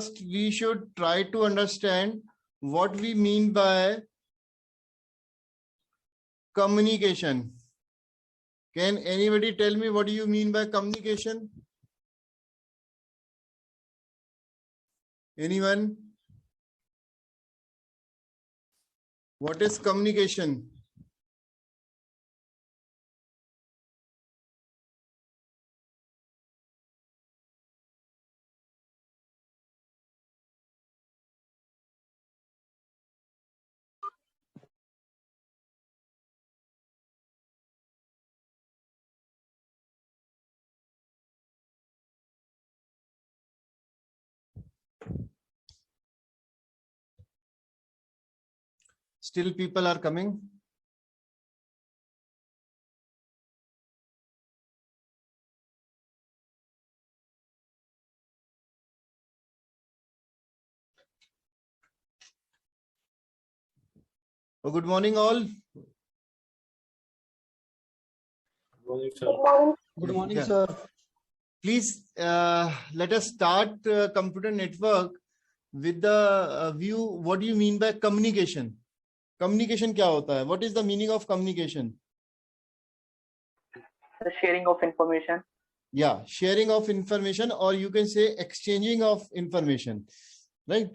first we should try to understand what we mean by communication. Can anybody tell me what do you mean by communication? Anyone? What is communication? Still people are coming. Oh, good morning all. Good morning, sir. Good morning, Yeah. sir. Please let us start computer network with the view. What do you mean by communication? Communication क्या होता है? What is the meaning of communication? The sharing of information. Yeah, sharing of information, or you can say exchanging of information, right?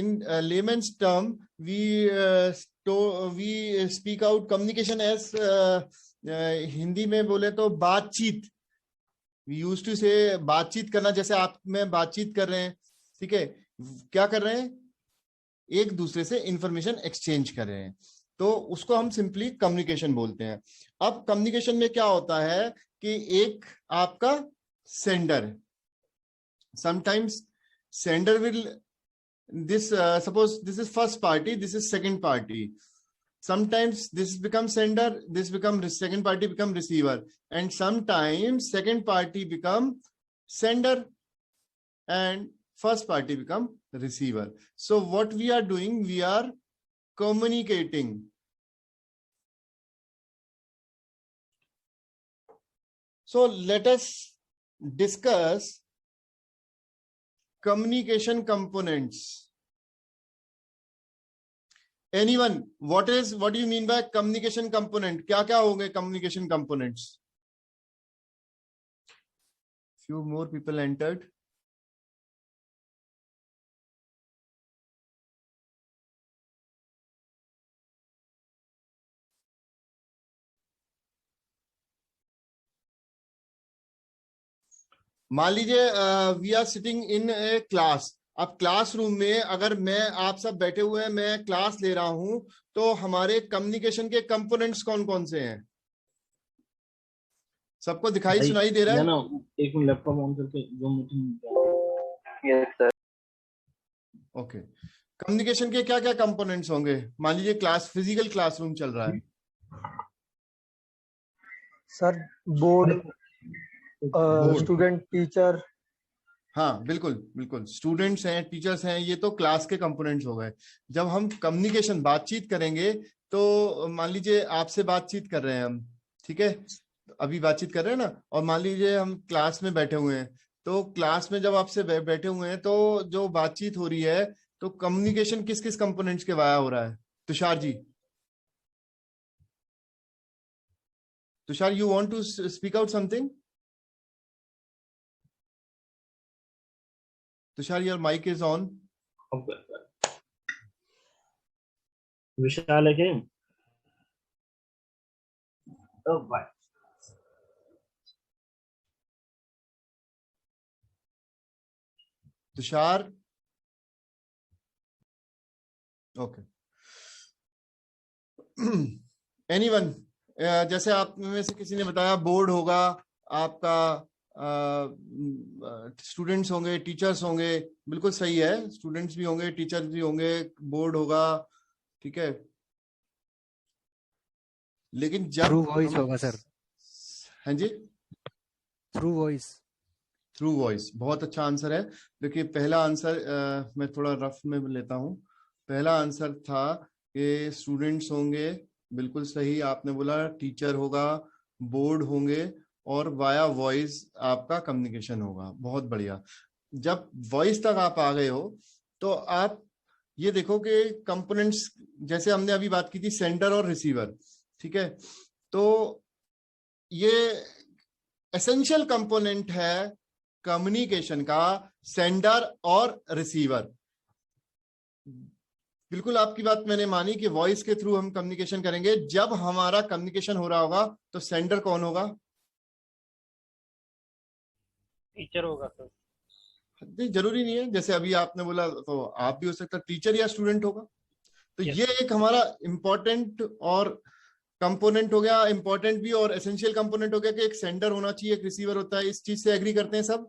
In layman's term, we speak out communication as Hindi में बोले तो बातचीत. We used to say बातचीत करना, जैसे आप में बातचीत कर रहे हैं, ठीक है? क्या कर रहे हैं? एक दूसरे से इंफॉर्मेशन एक्सचेंज कर रहे हैं, तो उसको हम सिंपली कम्युनिकेशन बोलते हैं. अब कम्युनिकेशन में क्या होता है कि एक आपका sender, sometimes sender will this suppose this is first party, this is second party. Sometimes this become sender, this become second party become receiver, and sometimes second party become sender and first party become receiver. So what we are doing, we are communicating. So let us discuss communication components. Anyone, what do you mean by communication component? क्या क्या होंगे communication components? Few more people entered. मान लीजिए we are sitting in a class. अब classroom में अगर मैं आप सब बैठे हुए हैं, मैं क्लास ले रहा हूं, तो हमारे कम्युनिकेशन के कंपोनेंट्स कौन कौन से हैं? सबको दिखाई सुनाई दे रहा है? ना, एक मिनट लैपटॉप ऑन करके जो meeting. Yes, sir. Okay. Communication के क्या क्या कंपोनेंट्स होंगे? मान लीजिए क्लास, फिजिकल क्लासरूम चल रहा है. Sir board, student, teacher. हाँ बिल्कुल बिल्कुल, स्टूडेंट्स हैं, टीचर्स हैं, ये तो क्लास के कंपोनेंट्स हो गए. जब हम कम्युनिकेशन बातचीत करेंगे तो मान लीजिए आपसे बातचीत कर रहे हैं हम, ठीक है, अभी बातचीत कर रहे हैं ना, और मान लीजिए हम क्लास में बैठे हुए हैं, तो क्लास में जब आपसे बैठे हुए हैं तो जो बातचीत हो रही है, तो कम्युनिकेशन किस किस कंपोनेंट्स के वाया हो रहा है? Tushar ji, Tushar, you want to speak out something? Tushar, your mic is on. Vishal है क्या? Oh, bye. Tushar, okay. Anyone, जैसे आप में से किसी ने बताया बोर्ड होगा आपका, स्टूडेंट्स होंगे, टीचर्स होंगे. बिल्कुल सही है, स्टूडेंट्स भी होंगे, टीचर्स भी होंगे, बोर्ड होगा, ठीक है. लेकिन जब थ्रू वॉइस होगा सर. हाँ जी, थ्रू वॉइस. थ्रू वॉइस, बहुत अच्छा आंसर है. देखिए पहला आंसर मैं थोड़ा रफ में लेता हूँ. पहला आंसर था कि स्टूडेंट्स होंगे, बिल्कुल सही आपने बोला. टीचर होगा, बोर्ड होंगे, और वाया वॉइस आपका कम्युनिकेशन होगा. बहुत बढ़िया. जब वॉइस तक आप आ गए हो तो आप ये देखो कि कंपोनेंट्स, जैसे हमने अभी बात की थी सेंडर और रिसीवर, ठीक है, तो ये एसेंशियल कंपोनेंट है कम्युनिकेशन का, सेंडर और रिसीवर। बिल्कुल आपकी बात मैंने मानी कि वॉइस के थ्रू हम कम्युनिकेशन करेंगे। जब हमारा कम्युनिकेशन हो रहा होगा तो सेंडर कौन होगा? टीचर होगा सर। नहीं, जरूरी नहीं है, जैसे अभी आपने बोला तो आप भी हो सकता है, टीचर या स्टूडेंट होगा। तो Yes. ये एक हमारा इंपॉर्टेंट और कंपोनेंट हो गया, इंपॉर्टेंट भी और एसेंशियल कंपोनेंट हो गया कि एक सेंडर होना चाहिए, एक रिसीवर होता है। इस चीज से एग्री करते हैं सब?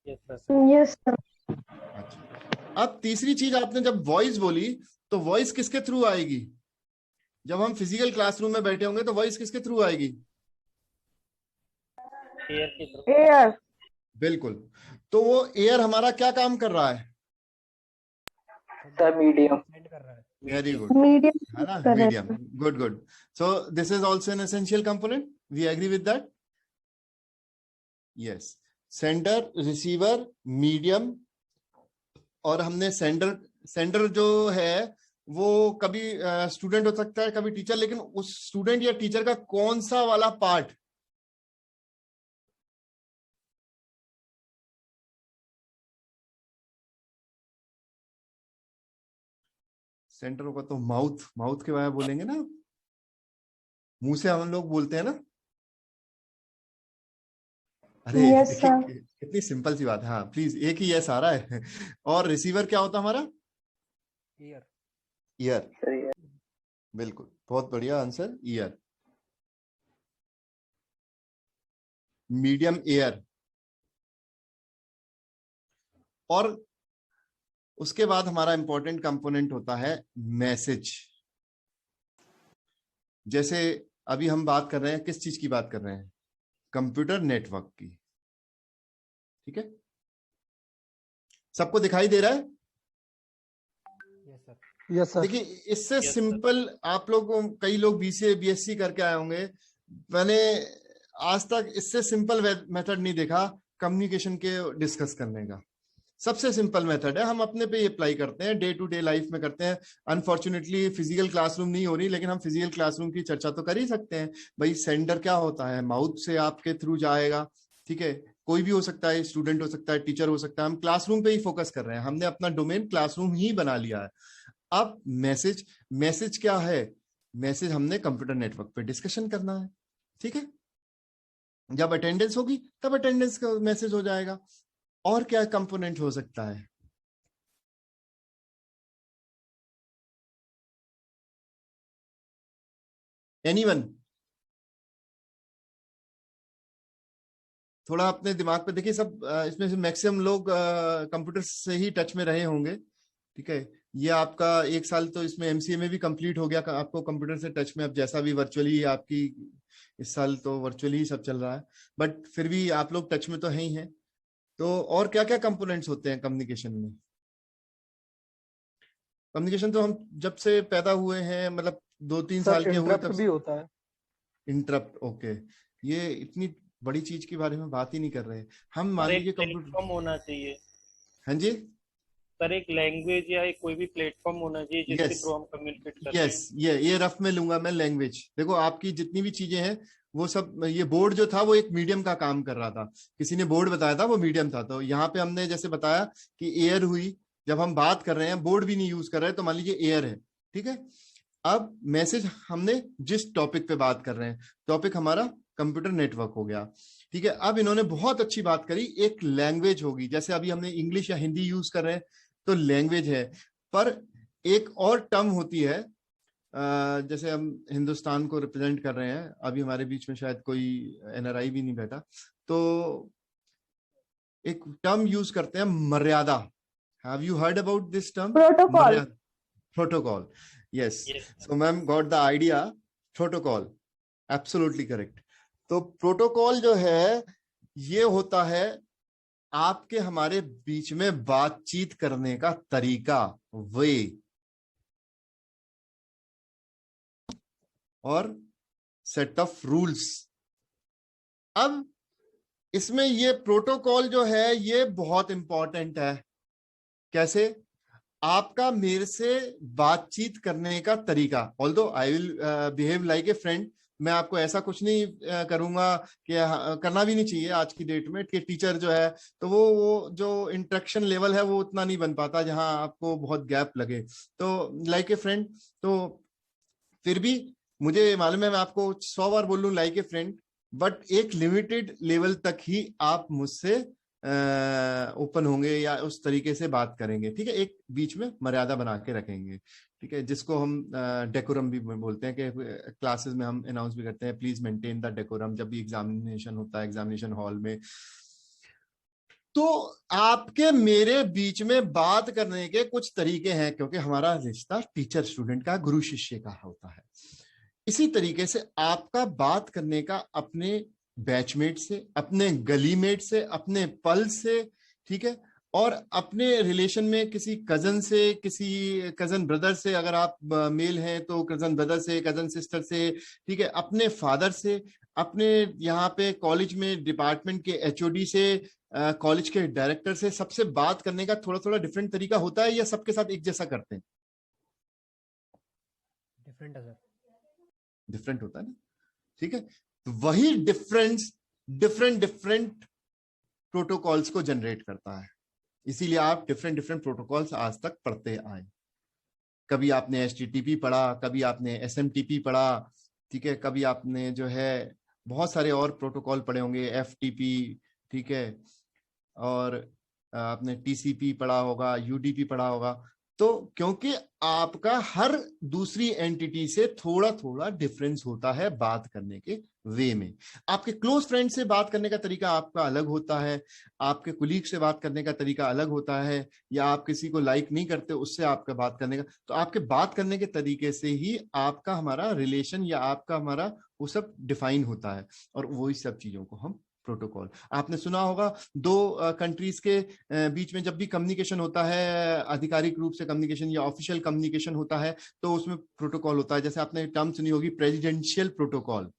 Yes sir. Yes, sir. अच्छा, अब तीसरी चीज आपने जब वॉइस बोली तो वॉइस किसके थ्रू आएगी? जब हम फिजिकल क्लासरूम में बैठे होंगे तो वॉइस किसके थ्रू आएगी? एयर की तरफ। Air. बिल्कुल। तो वो एयर हमारा क्या काम कर रहा है? The medium. सेंड कर रहा है। Very good, Medium. है ना, Correct. Medium. Good good. So this is also an essential component, we agree with that? Yes, sender, receiver, medium. और हमने सेंडर जो है वो कभी स्टूडेंट हो सकता है, कभी टीचर, लेकिन उस स्टूडेंट या टीचर का कौन सा वाला पार्ट? सेंटर होगा तो माउथ, माउथ के बारे में बोलेंगे ना, मुंह से हम लोग बोलते हैं ना। अरे Yes, sir. कितनी सिंपल सी बात है। हाँ प्लीज, एक ही यस आ रहा है। और रिसीवर क्या होता है हमारा? ईयर। ईयर। बिल्कुल, बहुत बढ़िया आंसर, ईयर। Medium air. और उसके बाद हमारा इंपॉर्टेंट कंपोनेंट होता है मैसेज। जैसे अभी हम बात कर रहे हैं, किस चीज की बात कर रहे हैं? कंप्यूटर नेटवर्क की, ठीक है। सबको दिखाई दे रहा है? Yes sir. Yes sir. देखिए, इससे Yes, सिंपल आप लोग, कई लोग बीसीए बीएससी करके आए होंगे, मैंने आज तक इससे सिंपल मेथड नहीं देखा कम्युनिकेशन के डिस्कस करने का। सबसे सिंपल मेथड है, हम अपने पे अप्लाई करते हैं, डे टू डे लाइफ में करते हैं। अनफॉर्चुनेटली फिजिकल क्लासरूम नहीं हो रही, लेकिन हम फिजिकल क्लासरूम की चर्चा तो कर ही सकते हैं। भाई सेंडर क्या होता है? माउथ से आपके थ्रू जाएगा, ठीक है। कोई भी हो सकता है, स्टूडेंट हो सकता है, टीचर हो सकता है। हम क्लासरूम पे ही फोकस कर रहे हैं, हमने अपना डोमेन क्लासरूम ही बना लिया है। अब मैसेज, मैसेज क्या है? मैसेज हमने कंप्यूटर नेटवर्क पे डिस्कशन करना है, ठीक है। जब अटेंडेंस होगी तब अटेंडेंस का मैसेज हो जाएगा। और क्या कंपोनेंट हो सकता है? एनीवन? थोड़ा अपने दिमाग पे देखिए, सब इसमें से मैक्सिमम लोग कंप्यूटर से ही टच में रहे होंगे, ठीक है। ये आपका एक साल तो इसमें एमसीए में भी कंप्लीट हो गया आपको कंप्यूटर से टच में। अब जैसा भी वर्चुअली आपकी, इस साल तो वर्चुअली ही सब चल रहा है, बट फिर भी आप लोग टच में तो हैं ही हैं। तो और क्या क्या कंपोनेंट्स होते हैं कम्युनिकेशन में? कम्युनिकेशन तो हम जब से पैदा हुए हैं, मतलब 2-3 साल सर के हुए इंटरप्ट तब। भी होता है। Interrupt, okay. ये इतनी बड़ी चीज के बारे में बात ही नहीं कर रहे हम। मान सर एक लीजिए कंप्यूटर, प्लेटफॉर्म होना चाहिए। हाँ जी, सर एक लैंग्वेज या एक कोई भी प्लेटफॉर्म होना चाहिए जिसके यस थ्रू हम कम्युनिकेट कर यस, ये रफ में लूंगा मैं, लैंग्वेज। देखो आपकी जितनी भी चीजें हैं वो सब, ये बोर्ड जो था वो एक मीडियम का काम कर रहा था, किसी ने बोर्ड बताया था, वो मीडियम था। तो यहाँ पे हमने जैसे बताया कि एयर हुई, जब हम बात कर रहे हैं बोर्ड भी नहीं यूज कर रहे हैं, तो मान लीजिए एयर है, ठीक है। अब मैसेज, हमने जिस टॉपिक पे बात कर रहे हैं, टॉपिक हमारा कंप्यूटर नेटवर्क हो गया, ठीक है। अब इन्होंने बहुत अच्छी बात करी, एक लैंग्वेज होगी। जैसे अभी हमने इंग्लिश या हिंदी यूज कर रहे हैं तो लैंग्वेज है, पर एक और टर्म होती है। जैसे हम हिंदुस्तान को रिप्रेजेंट कर रहे हैं, अभी हमारे बीच में शायद कोई एनआरआई भी नहीं बैठा, तो एक टर्म यूज करते हैं, मर्यादा। Have you heard about this term? Protocol. Protocol, yes. Yes, so ma'am got the idea, protocol, absolutely correct. तो प्रोटोकॉल जो है ये होता है आपके हमारे बीच में बातचीत करने का तरीका, वे और सेट ऑफ रूल्स। अब इसमें ये प्रोटोकॉल जो है ये बहुत इंपॉर्टेंट है। कैसे? आपका मेरे से बातचीत करने का तरीका, although I will behave like a friend, मैं आपको ऐसा कुछ नहीं करूंगा कि करना भी नहीं चाहिए आज की डेट में कि टीचर जो है तो वो जो इंटरेक्शन लेवल है वो उतना नहीं बन पाता जहां आपको बहुत गैप लगे, तो लाइक ए फ्रेंड। तो फिर भी मुझे मालूम है मैं आपको 100 बार बोल लूं लाइक ए फ्रेंड, बट एक लिमिटेड लेवल तक ही आप मुझसे ओपन होंगे या उस तरीके से बात करेंगे, ठीक है। एक बीच में मर्यादा बना के रखेंगे, ठीक है, जिसको हम डेकोरम भी बोलते हैं कि क्लासेस में हम अनाउंस भी करते हैं, प्लीज मेंटेन द डेकोरम जब भी एग्जामिनेशन होता है एग्जामिनेशन हॉल में। तो आपके मेरे बीच में बात करने के कुछ तरीके हैं, क्योंकि हमारा रिश्ता टीचर स्टूडेंट का, गुरु शिष्य का होता है। इसी तरीके से आपका बात करने का अपने बैचमेट से, अपने गलीमेट से, अपने पल से, ठीक है, और अपने रिलेशन में किसी कजन से, किसी कजन ब्रदर से, अगर आप मेल हैं तो कजन ब्रदर से, कजन सिस्टर से, ठीक है, अपने फादर से, अपने यहाँ पे कॉलेज में डिपार्टमेंट के एचओडी से, कॉलेज के डायरेक्टर से, सबसे बात करने का थोड़ा थोड़ा डिफरेंट तरीका होता है या सबके साथ एक जैसा करते हैं? डिफरेंट है सर। डिफरेंट होता है ना, ठीक है। तो वही डिफरेंस डिफरेंट प्रोटोकॉल्स को जनरेट करता है। इसीलिए आप डिफरेंट प्रोटोकॉल्स आज तक पढ़ते आए। कभी आपने HTTP पढ़ा, कभी आपने SMTP पढ़ा, ठीक है, कभी आपने जो है बहुत सारे और प्रोटोकॉल पढ़े होंगे, FTP, ठीक है, और आपने TCP पढ़ा होगा, UDP पढ़ा होगा। तो क्योंकि आपका हर दूसरी एंटिटी से थोड़ा थोड़ा डिफरेंस होता है बात करने के वे में। आपके क्लोज फ्रेंड से बात करने का तरीका आपका अलग होता है, आपके कुलीग से बात करने का तरीका अलग होता है, या आप किसी को लाइक नहीं करते उससे आपका बात करने का, तो आपके बात करने के तरीके से ही आपका हमारा रिलेशन या आपका हमारा वो सब डिफाइन होता है। और वही सब चीजों को हम प्रोटोकॉल, आपने सुना होगा दो कंट्रीज के बीच में जब भी कम्युनिकेशन होता है, आधिकारिक रूप से कम्युनिकेशन या ऑफिशियल कम्युनिकेशन होता है, तो उसमें प्रोटोकॉल होता है। जैसे आपने टर्म सुनी होगी प्रेसिडेंशियल प्रोटोकॉल,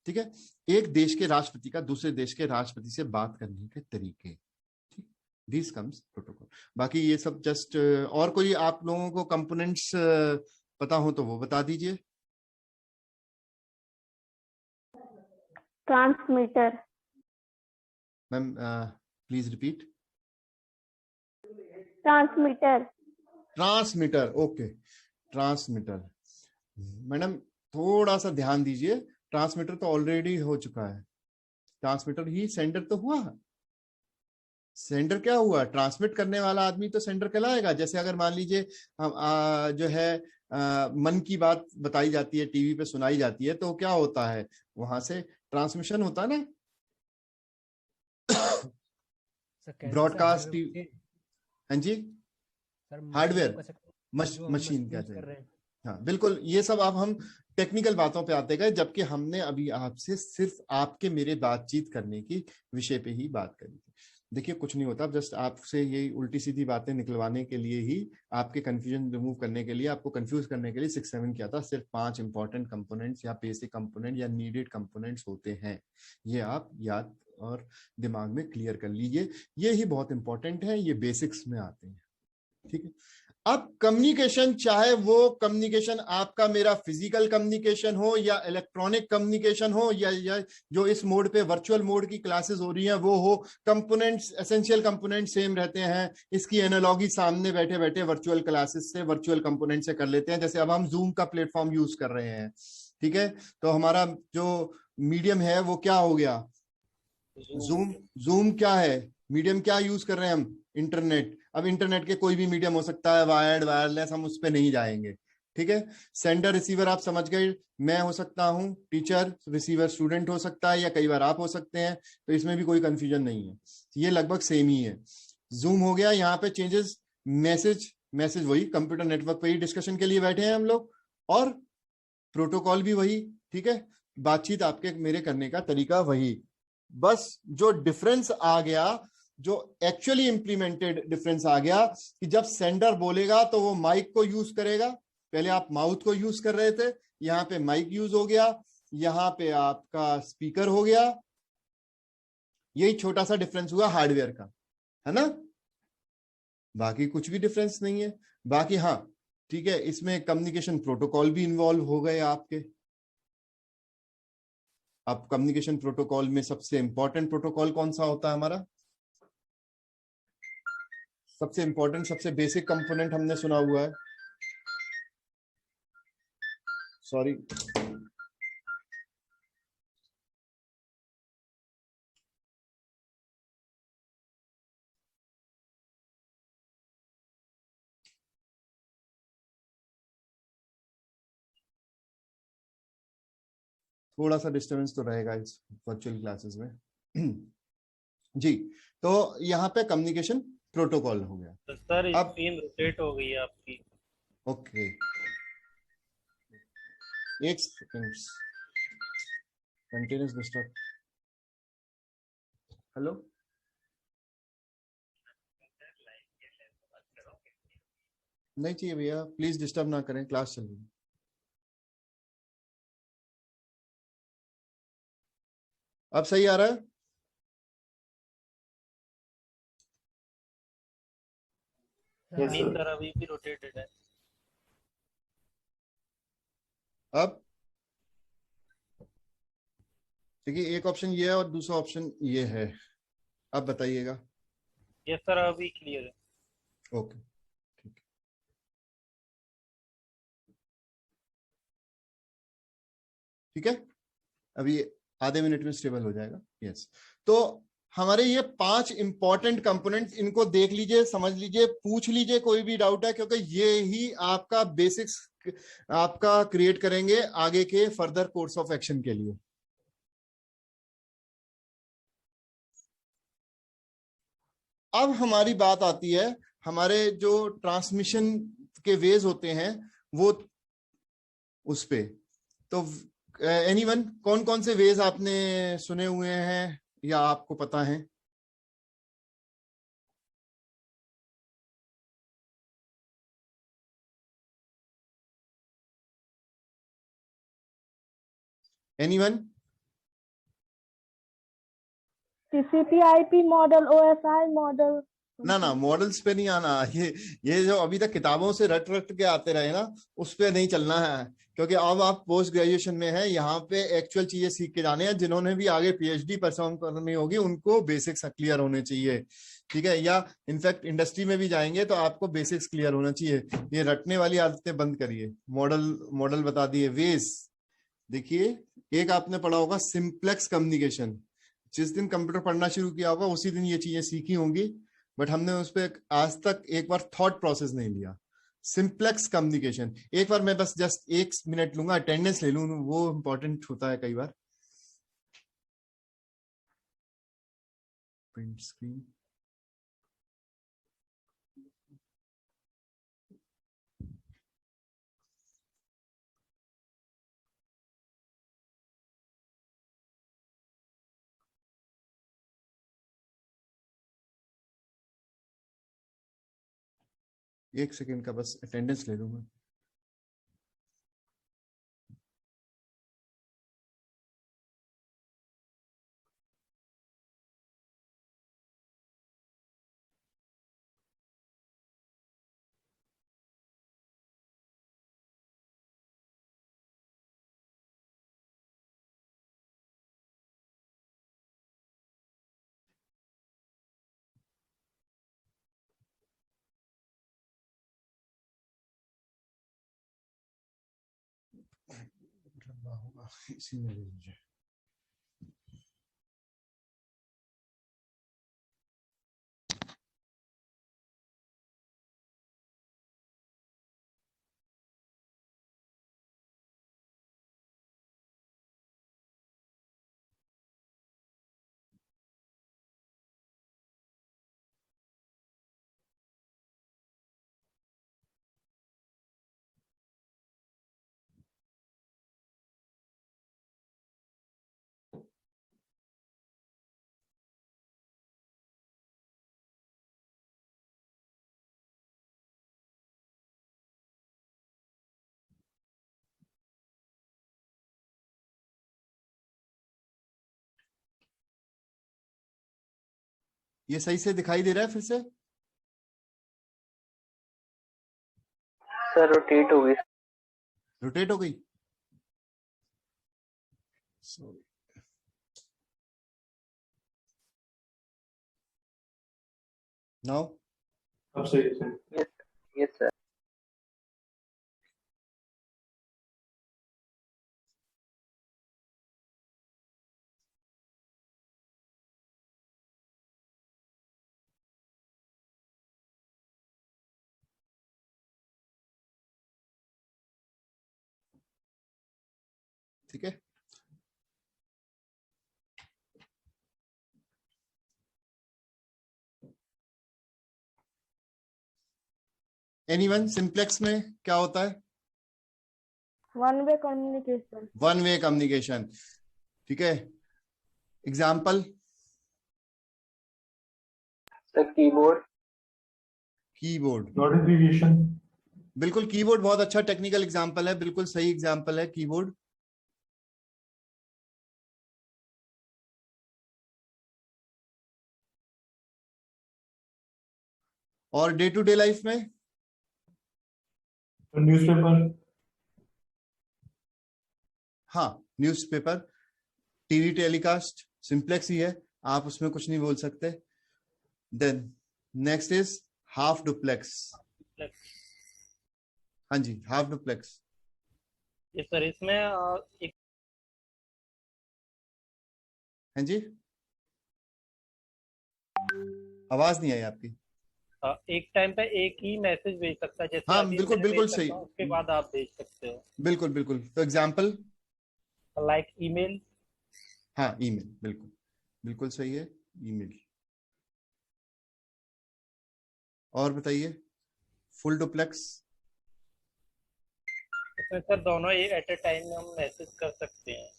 ठीक है, एक देश के राष्ट्रपति का दूसरे देश के राष्ट्रपति से बात करने के तरीके, ठीक, दिस कम्स प्रोटोकॉल। बाकी ये सब जस्ट, और कोई आप लोगों को कंपोनेंट्स पता हो तो वो बता दीजिए। Transmitter. Ma'am please repeat. Transmitter. Transmitter, okay, transmitter. Madam थोड़ा सा ध्यान दीजिए, ट्रांसमीटर तो ऑलरेडी हो चुका है, ट्रांसमीटर ही सेंडर तो हुआ। सेंडर क्या हुआ? ट्रांसमिट करने वाला आदमी तो सेंडर कहलाएगा। जैसे अगर मान लीजिए जो है मन की बात बताई जाती है, टीवी पे सुनाई जाती है, तो क्या होता है, वहां से ट्रांसमिशन होता है ना, ब्रॉडकास्ट। हाँ जी, हार्डवेयर, मशीन कहते हैं। हाँ बिल्कुल, ये सब अब हम टेक्निकल बातों पे आते गए, जबकि हमने अभी आपसे सिर्फ आपके मेरे बातचीत करने की विषय पे ही बात करी थी। देखिए कुछ नहीं होता, जस्ट आपसे यही उल्टी सीधी बातें निकलवाने के लिए ही, आपके कंफ्यूजन रिमूव करने के लिए, आपको कंफ्यूज करने के लिए 6-7 किया था। सिर्फ 5 इंपॉर्टेंट कंपोनेंट्स या बेसिक कंपोनेंट या नीडेड कंपोनेंट्स होते हैं, ये आप याद और दिमाग में क्लियर कर लीजिए। ये ही बहुत इंपॉर्टेंट है, ये बेसिक्स में आते हैं, ठीक है। अब कम्युनिकेशन, चाहे वो कम्युनिकेशन आपका मेरा फिजिकल कम्युनिकेशन हो या इलेक्ट्रॉनिक कम्युनिकेशन हो या जो इस मोड पे वर्चुअल मोड की क्लासेस हो रही हैं वो हो, कंपोनेंट्स, एसेंशियल कंपोनेंट सेम रहते हैं। इसकी एनालॉगी सामने बैठे बैठे वर्चुअल क्लासेस से, वर्चुअल कंपोनेंट से कर लेते हैं। जैसे अब हम जूम का प्लेटफॉर्म यूज कर रहे हैं, ठीक है, तो हमारा जो मीडियम है वो क्या हो गया, जूम क्या है, मीडियम क्या यूज कर रहे हैं हम, इंटरनेट। अब इंटरनेट के कोई भी मीडियम हो सकता है, वायर्ड, वायरलेस, हम उस पर नहीं जाएंगे, ठीक है। सेंडर रिसीवर आप समझ गए, मैं हो सकता हूं टीचर, रिसीवर स्टूडेंट हो सकता है, या कई बार आप हो सकते हैं, तो इसमें भी कोई कंफ्यूजन नहीं है, ये लगभग सेम ही है। जूम हो गया, यहाँ पे चेंजेस, मैसेज वही, कंप्यूटर नेटवर्क पे ही डिस्कशन के लिए बैठे हैं हम लोग, और प्रोटोकॉल भी वही, ठीक है, बातचीत आपके मेरे करने का तरीका वही। बस जो डिफरेंस आ गया, जो एक्चुअली इंप्लीमेंटेड डिफरेंस आ गया, कि जब सेंडर बोलेगा तो वो माइक को यूज करेगा। पहले आप माउथ को यूज कर रहे थे, यहाँ पे माइक यूज हो गया, यहाँ पे आपका स्पीकर हो गया, यही छोटा सा डिफरेंस हुआ हार्डवेयर का, है ना, बाकी कुछ भी डिफरेंस नहीं है। बाकी हाँ ठीक है, इसमें कम्युनिकेशन प्रोटोकॉल भी इन्वॉल्व हो गए आपके। अब कम्युनिकेशन प्रोटोकॉल में सबसे इंपॉर्टेंट प्रोटोकॉल कौन सा होता है हमारा? सबसे इंपॉर्टेंट, सबसे बेसिक कंपोनेंट हमने सुना हुआ है, सॉरी, थोड़ा सा डिस्टर्बेंस तो रहेगा इस वर्चुअल क्लासेस में। जी, तो यहाँ पे कम्युनिकेशन प्रोटोकॉल हो गया। तो सर अब स्क्रीन रोटेट हो गई है आपकी। ओके, एक सेकंड, कंटिन्यूस डिस्टर्ब, हेलो, नहीं चाहिए भैया, प्लीज डिस्टर्ब ना करें, क्लास चल रही है। अब सही आ रहा है? नहीं सर अभी भी रोटेटेड है। अब देखिए, एक ऑप्शन ये है और दूसरा ऑप्शन ये है, अब बताइएगा। यस सर अभी क्लियर है। ओके, ठीक है, ठीक है, अभी आधे मिनट में स्टेबल हो जाएगा। यस, तो हमारे ये 5 इंपॉर्टेंट कंपोनेंट्स, इनको देख लीजिए, समझ लीजिए, पूछ लीजिए कोई भी डाउट है, क्योंकि ये ही आपका बेसिक्स आपका क्रिएट करेंगे आगे के फर्दर कोर्स ऑफ एक्शन के लिए। अब हमारी बात आती है, हमारे जो ट्रांसमिशन के वेज होते हैं वो उस पे, तो एनीवन कौन कौन से वेज आपने सुने हुए हैं या आपको पता है? Anyone? TCP/IP model, OSI model. ना ना, मॉडल्स पे नहीं आना, ये जो अभी तक किताबों से रट रट के आते रहे ना, उस पे नहीं चलना है, क्योंकि अब आप पोस्ट ग्रेजुएशन में है, यहाँ पे एक्चुअल चीजें सीख के जाने हैं। जिन्होंने भी आगे पीएचडी परफॉर्म करनी होगी उनको बेसिक्स क्लियर होने चाहिए, ठीक है, या इनफैक्ट इंडस्ट्री में भी जाएंगे तो आपको बेसिक्स क्लियर होना चाहिए। ये रटने वाली आदतें बंद करिए। मॉडल मॉडल बता दिए, वेज देखिए, एक आपने पढ़ा होगा सिंप्लेक्स कम्युनिकेशन, जिस दिन कंप्यूटर पढ़ना शुरू किया होगा उसी दिन ये चीजें सीखी होंगी, बट हमने उस पर आज तक एक बार थॉट प्रोसेस नहीं लिया। सिंप्लेक्स कम्युनिकेशन, एक बार मैं बस जस्ट 1 मिनट लूंगा, अटेंडेंस ले लूं, वो इंपॉर्टेंट होता है कई बार। प्रिंट स्क्रीन, एक सेकेंड का बस अटेंडेंस ले लूंगा। लंबा होगा, इसी में ले लीजिए। ये सही से दिखाई दे रहा है फिर से? सर रोटेट हो गई। रोटेट हो गई? सॉरी, नाउ अब सही है सर। Yes yes sir. ठीक है। एनीवन, सिंप्लेक्स में क्या होता है? One way communication. One way communication. ठीक है, example? Sir keyboard. Keyboard, notification. बिल्कुल कीबोर्ड बहुत अच्छा टेक्निकल एग्जाम्पल है, बिल्कुल सही एग्जाम्पल है कीबोर्ड। और डे टू डे लाइफ में? न्यूज़पेपर। हाँ, न्यूज़पेपर, टीवी टेलीकास्ट, सिंप्लेक्स ही है, आप उसमें कुछ नहीं बोल सकते। Then next is half duplex. हाँ जी, हाफ डुप्लेक्स। ये सर इसमें एक हाँ जी, आवाज नहीं आई आपकी। एक टाइम पे एक ही मैसेज भेज सकता है, जैसे हाँ, अभी बिल्कुल मैं बिल्कुल भेज सही। सकता हूँ, उसके बाद आप भेज सकते हो। बिल्कुल बिल्कुल, तो एग्जाम्पल? Like email. हाँ, ईमेल, बिल्कुल बिल्कुल सही है, ईमेल। और बताइए, फुल डुप्लेक्स? इसमें सर दोनों एट ए टाइम में हम मैसेज कर सकते हैं।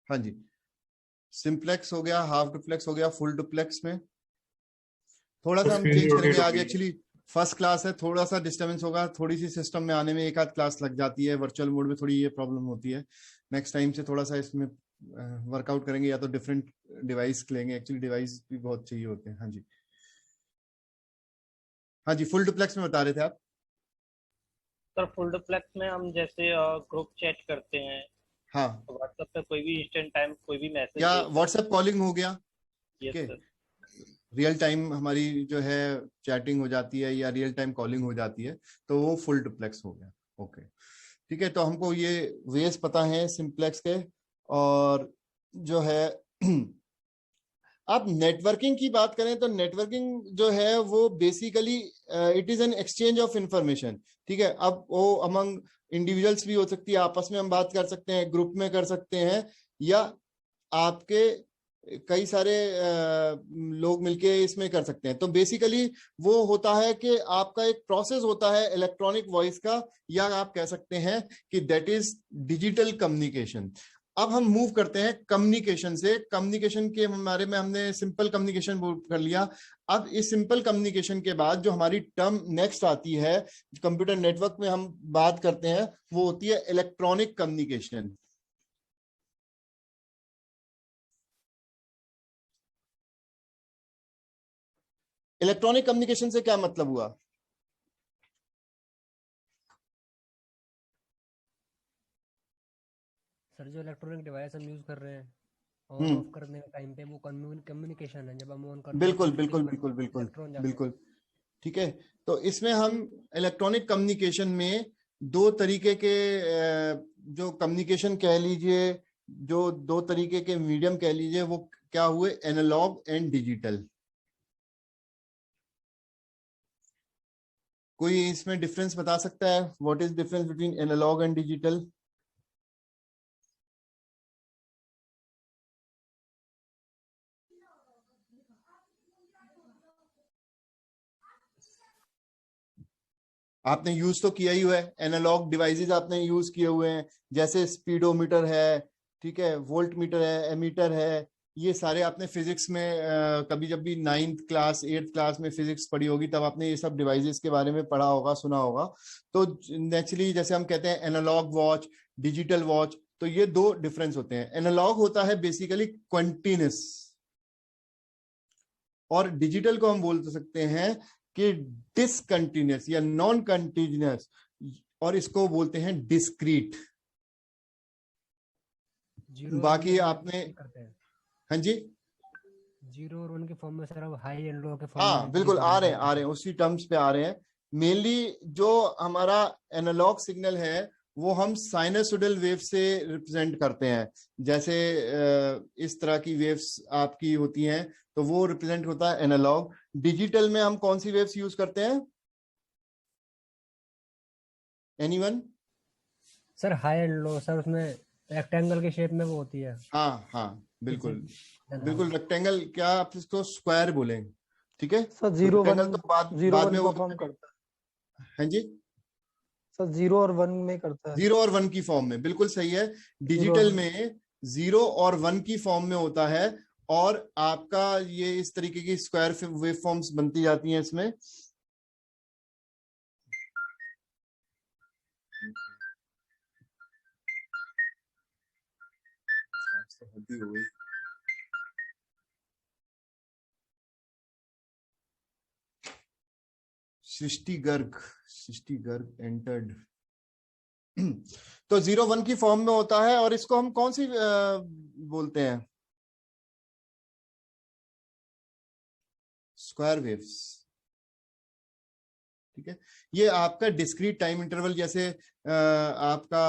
हाँ जी, सिंप्लेक्स हो गया, हाफ डुप्लेक्स हो गया, फुल डुप्लेक्स में थोड़ा सा हम स्क्रीन चेंज रोटेट करेंगे। आज होगी। एक्चुअली फर्स्ट क्लास है, थोड़ा सा डिस्टर्बेंस होगा, थोड़ी सी सिस्टम में आने में एक आध क्लास लग जाती है, वर्चुअल मोड में थोड़ी ये प्रॉब्लम होती है। नेक्स्ट टाइम से थोड़ा सा इसमें वर्कआउट करेंगे, या तो डिफरेंट डिवाइस लेंगे, एक्चुअली डिवाइस भी बहुत चाहिए होते हैं। हाँ जी, हाँ जी, फुल डुप्लेक्स में बता रहे थे आप? सर फुल डुप्लेक्स में हम जैसे ग्रुप चैट करते हैं, हाँ, व्हाट्सएप पे कोई भी इंस्टेंट टाइम कोई भी मैसेज या भेज व्हाट्सएप कॉलिंग हो गया, सकते हैं। ठीक है, सर रियल टाइम हमारी जो है चैटिंग हो जाती है या रियल टाइम कॉलिंग हो जाती है, तो वो फुल डुप्लेक्स हो गया। ओके, ठीक है, तो हमको ये वेज पता है सिंप्लेक्स के। और जो है आप नेटवर्किंग की बात करें तो नेटवर्किंग जो है वो basically it is an exchange of information. ठीक है, अब वो अमंग इंडिविजुअल्स भी हो सकती है, आपस में हम बात कर सकते हैं, ग्रुप में कर सकते हैं, या आपके कई सारे लोग मिलके इसमें कर सकते हैं। तो बेसिकली वो होता है कि आपका एक प्रोसेस होता है इलेक्ट्रॉनिक वॉइस का, या आप कह सकते हैं कि दैट इज डिजिटल कम्युनिकेशन। अब हम मूव करते हैं कम्युनिकेशन से। कम्युनिकेशन के बारे में हमने सिंपल कम्युनिकेशन कर लिया। अब इस सिंपल कम्युनिकेशन के बाद जो हमारी टर्म नेक्स्ट आती है, कंप्यूटर नेटवर्क में हम बात करते हैं, वो होती है इलेक्ट्रॉनिक कम्युनिकेशन। इलेक्ट्रॉनिक कम्युनिकेशन से क्या मतलब हुआ? सर जो इलेक्ट्रॉनिक डिवाइस हम यूज कर रहे हैं ऑन ऑफ करने के टाइम पे, वो कम्युनिकेशन है। जब हम ऑन करते हैं बिल्कुल तो बिल्कुल स्क्रीन पर बिल्कुल बिल्कुल इलेक्ट्रॉन जाते हैं। बिल्कुल, ठीक है। तो इसमें हम इलेक्ट्रॉनिक कम्युनिकेशन में दो तरीके के जो कम्युनिकेशन कह लीजिए, जो दो तरीके के मीडियम कह लीजिए, वो क्या हुए? Analog and digital. कोई इसमें डिफरेंस बता सकता है? What is difference between analog and digital? आपने यूज तो किया ही हुआ है, एनालॉग डिवाइसेस आपने यूज किए हुए हैं, जैसे स्पीडोमीटर है, ठीक है, वोल्ट मीटर है, एमीटर है, ये सारे आपने फिजिक्स में कभी जब भी 9th क्लास 8th क्लास में फिजिक्स पढ़ी होगी तब आपने ये सब डिवाइसेस के बारे में पढ़ा होगा, सुना होगा। तो नेचुरली जैसे हम कहते हैं एनालॉग वॉच, डिजिटल वॉच, तो ये दो डिफरेंस होते हैं। एनालॉग होता है बेसिकली कंटिन्यूस, और डिजिटल को हम बोल सकते हैं कि डिसकंटिन्यूस या नॉन कंटिन्यूस, और इसको बोलते हैं डिस्क्रीट। बाकी आपने, करते हैं हाँ जी, 0 और 1 के फॉर्म में सर अब हाई एंड लो के फॉर्म हाँ में बिल्कुल आ रहे represent हैं उसी टर्म्स पे आ रहे हैं। मेनली जो हमारा एनालॉग सिग्नल है वो हम साइनसोइडल वेव से रिप्रेजेंट करते हैं। जैसे इस तरह की वेव्स आपकी होती हैं तो वो रिप्रेजेंट होता है एनालॉग। डिजिटल में हम कौन सी वेव्स यूज करते हैं? Anyone? Sir high and low sir, उसमें रेक्टेंगल के शेप में वो होती है। हाँ हाँ बिल्कुल हाँ। बिल्कुल, रेक्टेंगल, क्या आप इसको स्क्वायर बोलेंगे, ठीक है। सर 0 रेक्टेंगल 1 तो बाद 0 बाद 1 में वो, परफॉर्म करता है हाँ जी, सर, 0 और 1 में करता है। 0 और 1 की फॉर्म में, बिल्कुल सही है। 0 डिजिटल और 1 में 0 और 1 की फॉर्म में होता है, और आपका ये इस तरीके की स्क्वायर वेव फॉर्म्स बनती जाती हैं इसमें। हो गई। सृष्टि गर्ग एंटर्ड। तो 0 1 की फॉर्म में होता है, और इसको हम कौन सी बोलते हैं? स्क्वायर वेव्स, ठीक है। ये आपका डिस्क्रीट टाइम इंटरवल, जैसे आपका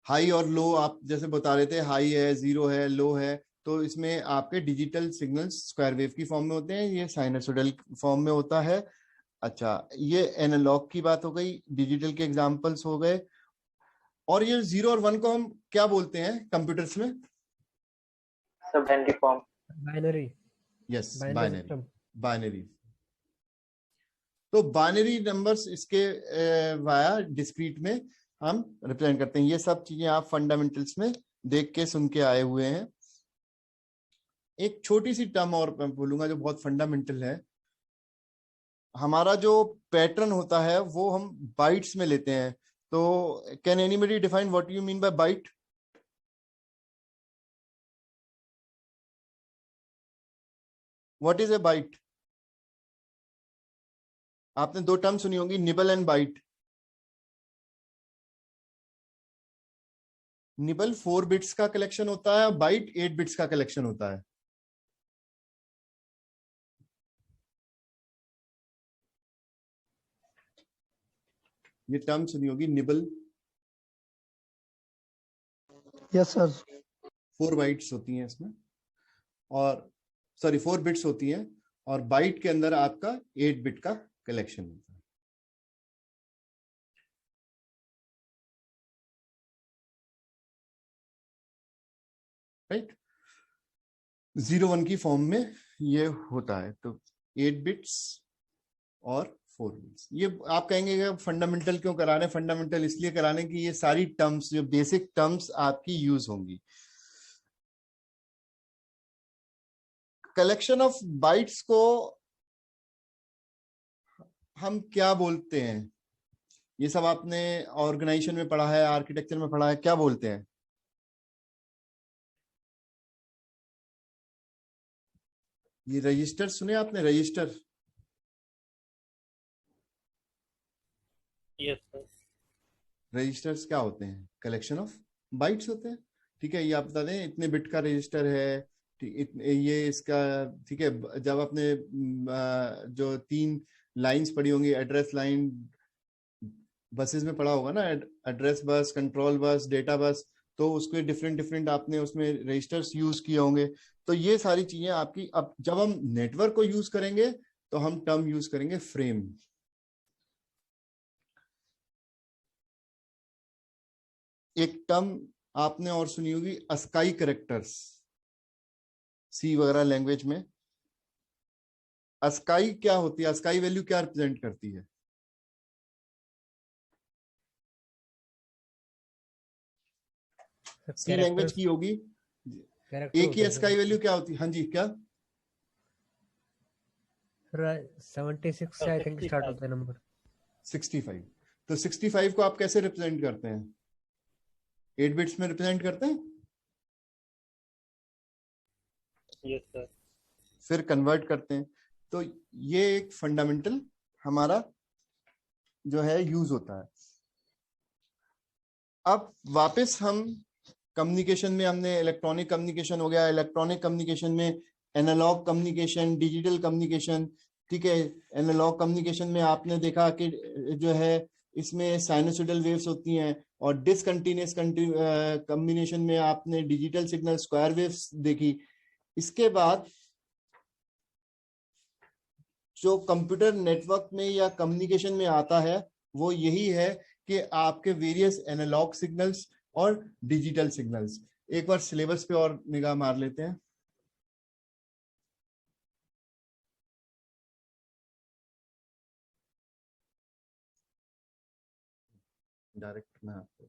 हाई और लो आप जैसे बता रहे थे, हाई है, 0 है, लो है, तो इसमें आपके डिजिटल सिग्नल्स स्क्वायर वेव की फॉर्म में होते हैं, ये साइनसोइडल फॉर्म में होता है। अच्छा, ये एनालॉग की बात हो गई, डिजिटल के एग्जांपल्स हो गए। और ये 0 और 1 को हम क्या बोलते हैं कंप्यूटर्स में? सब binary form. Binary, yes, binary system. Binary. तो बाइनरी नंबर्स इसके वाया डिस्क्रीट में हम रिप्रेजेंट करते हैं। ये सब चीजें आप फंडामेंटल्स में देख के सुन के आए हुए हैं। एक छोटी सी टर्म और मैं बोलूंगा जो बहुत फंडामेंटल है। हमारा जो पैटर्न होता है वो हम बाइट्स में लेते हैं। तो can anybody define what you mean by byte? What is a byte? आपने दो टर्म सुनी होगी, nibble and byte. Nibble 4 bits का कलेक्शन होता है, बाइट 8 बिट्स का कलेक्शन होता है। ये टर्म सुनी होगी, निबल। Yes sir. 4 बाइट्स होती हैं इसमें, और सॉरी 4 बिट्स होती हैं, और बाइट के अंदर आपका 8 बिट का कलेक्शन होता है। राइट, 0 1 की फॉर्म में ये होता है। तो 8 बिट्स और 4 बिट्स। ये आप कहेंगे कि फंडामेंटल क्यों करा रहे हैं? फंडामेंटल इसलिए कराने की ये सारी टर्म्स, जो बेसिक टर्म्स आपकी यूज होंगी। कलेक्शन ऑफ बाइट्स को हम क्या बोलते हैं? ये सब आपने ऑर्गेनाइजेशन में पढ़ा है, आर्किटेक्चर में पढ़ा है, क्या बोलते हैं? ये रजिस्टर सुने आपने? Register, yes sir. रजिस्टर्स क्या होते हैं? कलेक्शन ऑफ बाइट्स होते हैं, ठीक है। ये आप बता दें इतने बिट का रजिस्टर है, ये इसका, ठीक है। जब आपने जो 3 लाइंस पढ़ी होंगी, एड्रेस लाइन, बसेस में पढ़ा होगा ना, address bus, control bus, data bus, तो उसके डिफरेंट डिफरेंट आपने उसमें रजिस्टर्स यूज किए होंगे। तो ये सारी चीजें आपकी, अब जब हम नेटवर्क को यूज करेंगे तो हम टर्म यूज करेंगे फ्रेम। एक टर्म आपने और सुनी होगी, अस्काई कैरेक्टर्स, सी वगैरह लैंग्वेज में। अस्काई क्या होती है? अस्काई वैल्यू क्या रिप्रेजेंट करती है? सी लैंग्वेज की होगी, कैरेक्टर ए की होते हैं एस का वैल्यू क्या होती है? हाँ जी, क्या? सर 76 से आई थिंक स्टार्ट होता है नंबर। 65। तो 65 को आप कैसे रिप्रेजेंट करते हैं? 8 बिट्स में रिप्रेजेंट करते हैं, यस सर। फिर कन्वर्ट करते हैं। तो ये एक फंडामेंटल हमारा जो है यूज होता है। अब वापस हम कम्युनिकेशन में, हमने इलेक्ट्रॉनिक कम्युनिकेशन हो गया, इलेक्ट्रॉनिक कम्युनिकेशन में एनालॉग कम्युनिकेशन, डिजिटल कम्युनिकेशन, ठीक है। एनालॉग कम्युनिकेशन में आपने देखा कि जो है इसमें साइनोसॉइडल वेव्स होती हैं, और डिसकंटिन्यूअस कम्युनिकेशन में आपने डिजिटल सिग्नल स्क्वायर वेव्स देखी। इसके बाद जो कंप्यूटर नेटवर्क में या कम्युनिकेशन में आता है वो यही है कि आपके वेरियस एनालॉग सिग्नल्स और डिजिटल सिग्नल्स। एक बार सिलेबस पे और निगाह मार लेते हैं। डायरेक्ट मैं आपको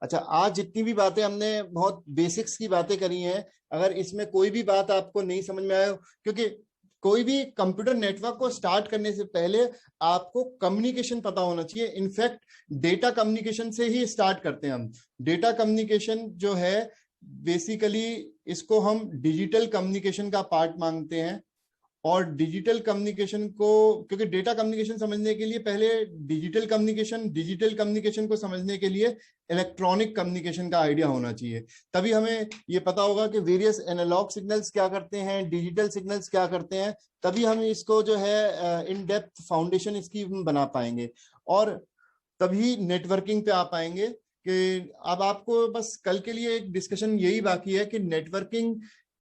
अच्छा, आज जितनी भी बातें हमने बहुत बेसिक्स की बातें करी हैं, अगर इसमें कोई भी बात आपको नहीं समझ में आए, क्योंकि कोई भी कंप्यूटर नेटवर्क को स्टार्ट करने से पहले आपको कम्युनिकेशन पता होना चाहिए। इनफैक्ट डेटा कम्युनिकेशन से ही स्टार्ट करते हैं हम। डेटा कम्युनिकेशन जो है बेसिकली इसको हम डिजिटल कम्युनिकेशन का पार्ट मांगते हैं। और डिजिटल कम्युनिकेशन को, क्योंकि डेटा कम्युनिकेशन समझने के लिए पहले डिजिटल कम्युनिकेशन को समझने के लिए इलेक्ट्रॉनिक कम्युनिकेशन का आइडिया होना चाहिए। तभी हमें ये पता होगा कि वेरियस एनालॉग सिग्नल्स क्या करते हैं, डिजिटल सिग्नल्स क्या करते हैं। तभी हम इसको जो है इन डेप्थ फाउंडेशन इसकी बना पाएंगे, और तभी नेटवर्किंग पे आ पाएंगे। कि अब आपको बस कल के लिए एक डिस्कशन यही बाकी है कि नेटवर्किंग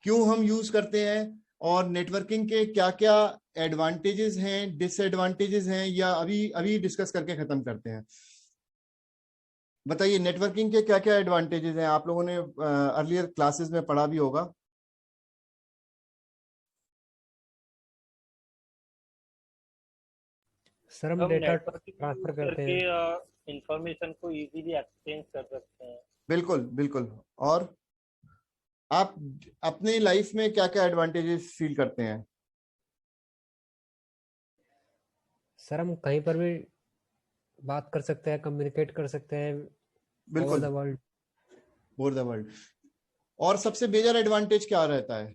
क्यों हम यूज करते हैं, और नेटवर्किंग के क्या क्या एडवांटेजेस हैं, डिसएडवांटेजेस हैं, या अभी डिस्कस करके खत्म करते हैं। बताइए, नेटवर्किंग के क्या क्या एडवांटेजेस हैं? आप लोगों ने अर्लियर क्लासेस में पढ़ा भी होगा। सर हम डेटा ट्रांसफर करते हैं, इंफॉर्मेशन को इजीली एक्सचेंज कर सकते हैं। बिल्कुल बिल्कुल। और आप अपनी लाइफ में क्या क्या एडवांटेजेस फील करते हैं? सर हम कहीं पर भी बात कर सकते हैं, कम्युनिकेट कर सकते हैं over the world. Over the world. और सबसे मेजर एडवांटेज क्या रहता है?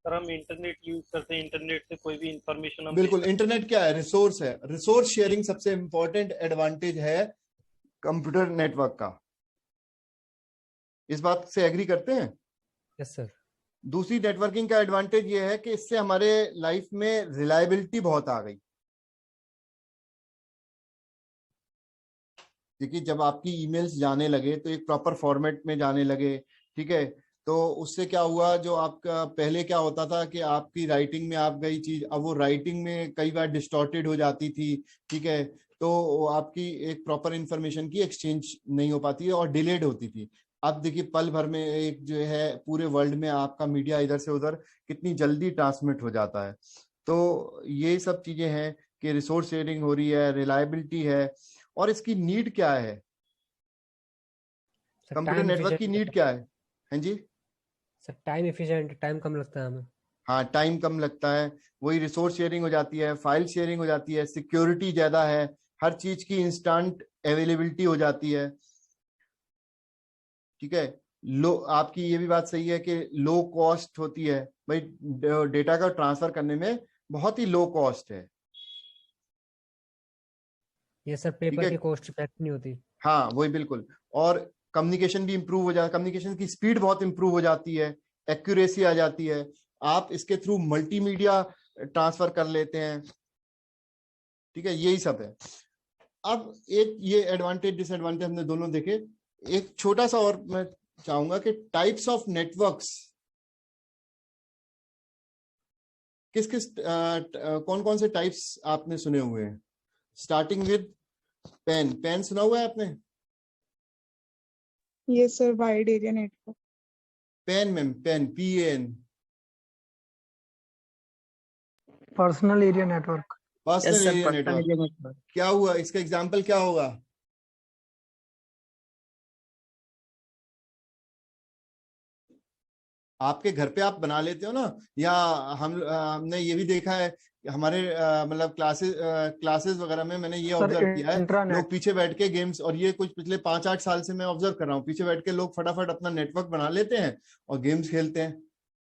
सर हम इंटरनेट यूज करते हैं, इंटरनेट से कोई भी इंफॉर्मेशन हम बिल्कुल। इंटरनेट क्या है? रिसोर्स है। रिसोर्स शेयरिंग सबसे इंपॉर्टेंट एडवांटेज है कंप्यूटर नेटवर्क का। इस बात से एग्री करते हैं? Yes sir. दूसरी नेटवर्किंग का एडवांटेज ये है कि इससे हमारे लाइफ में रिलायबिलिटी बहुत आ गई। देखिए, जब आपकी ईमेल्स जाने लगे तो एक प्रॉपर फॉर्मेट में जाने लगे, ठीक है। तो उससे क्या हुआ, जो आपका पहले क्या होता था कि आपकी राइटिंग में आप गई चीज, अब वो राइटिंग में कई बार डिस्टॉर्टेड हो जाती थी, ठीक है। तो आपकी एक प्रॉपर इंफॉर्मेशन की एक्सचेंज नहीं हो पाती है और डिलेड होती थी। अब देखिए, पल भर में एक जो है पूरे वर्ल्ड में आपका मीडिया इधर से उधर कितनी जल्दी ट्रांसमिट हो जाता है। तो ये सब चीजें हैं कि रिसोर्स शेयरिंग हो रही है, रिलायबिलिटी है। और इसकी नीड क्या है? कंप्यूटर नेटवर्क की नीड क्या है? हाँ जी सर, टाइम एफिशिएंट, टाइम कम लगता है हमें। हाँ, टाइम कम लगता है, वही रिसोर्स शेयरिंग हो जाती है, फाइल शेयरिंग हो जाती है, सिक्योरिटी ज्यादा है, हर चीज की इंस्टेंट अवेलेबिलिटी हो जाती है, ठीक है। लो, आपकी ये भी बात सही है कि लो कॉस्ट होती है भाई, डेटा का ट्रांसफर करने में बहुत ही लो कॉस्ट है। ये सर पेपर की कॉस्ट इफेक्ट नहीं होती। हाँ वही, बिल्कुल। और कम्युनिकेशन भी इंप्रूव हो जाता, कम्युनिकेशन की स्पीड बहुत इंप्रूव हो जाती है, एक्यूरेसी आ जाती है, आप इसके थ्रू मल्टीमीडिया ट्रांसफर कर लेते हैं, ठीक है। यही सब है। अब एक ये एडवांटेज डिसएडवांटेज हमने दोनों देखे। एक छोटा सा और मैं चाहूंगा कि टाइप्स ऑफ नेटवर्क्स किस किस कौन कौन से टाइप्स आपने सुने हुए हैं? Starting with pen. पेन सुना हुआ है आपने? Yes, sir. Wide area network. PAN ma'am, PAN, PAN। Personal area network. Personal area personal network. Area network. क्या हुआ, इसका एग्जांपल क्या होगा? आपके घर पे आप बना लेते हो ना, या हमने ये भी देखा है हमारे मतलब क्लासेस वगैरह में मैंने ये सर, ऑब्जर्व किया है, इंट्रानेट। लोग पीछे बैठ के गेम्स, और ये कुछ पिछले 5-8 साल से मैं ऑब्जर्व कर रहा हूँ, पीछे बैठ के लोग फटाफट अपना नेटवर्क बना लेते हैं और गेम्स खेलते हैं,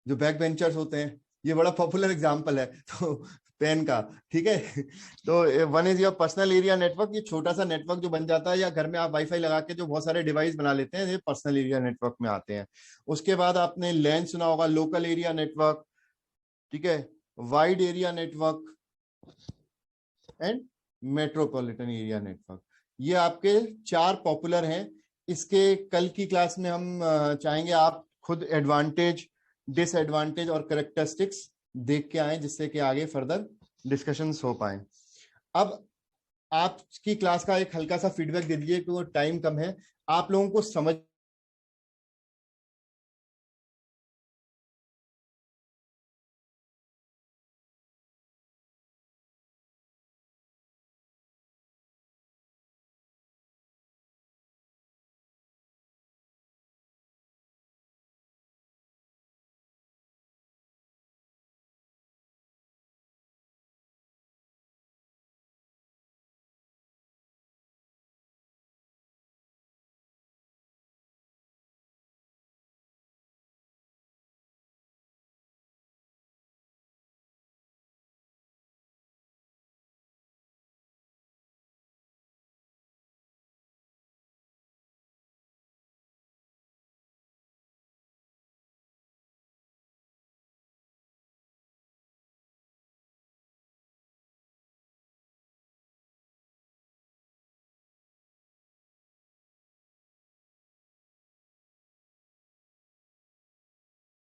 जो बैक बेंचर्स होते हैं। ये बड़ा पॉपुलर एग्जाम्पल है तो पेन का, ठीक है। तो one is your personal area network. ये छोटा सा नेटवर्क जो बन जाता है, या घर में आप वाईफाई लगा के जो बहुत सारे डिवाइस बना लेते हैं, ये पर्सनल एरिया नेटवर्क में आते हैं। उसके बाद आपने लैन सुना होगा, लोकल एरिया नेटवर्क, ठीक है, wide area network and metropolitan area network. ये आपके 4 पॉपुलर हैं। इसके कल की क्लास में हम चाहेंगे आप खुद एडवांटेज, डिसएडवांटेज और कैरेक्टरिस्टिक्स देख के आए, जिससे कि आगे फर्दर डिस्कशंस हो पाए। अब आपकी क्लास का एक हल्का सा फीडबैक दे दीजिए, क्योंकि टाइम कम है। आप लोगों को समझ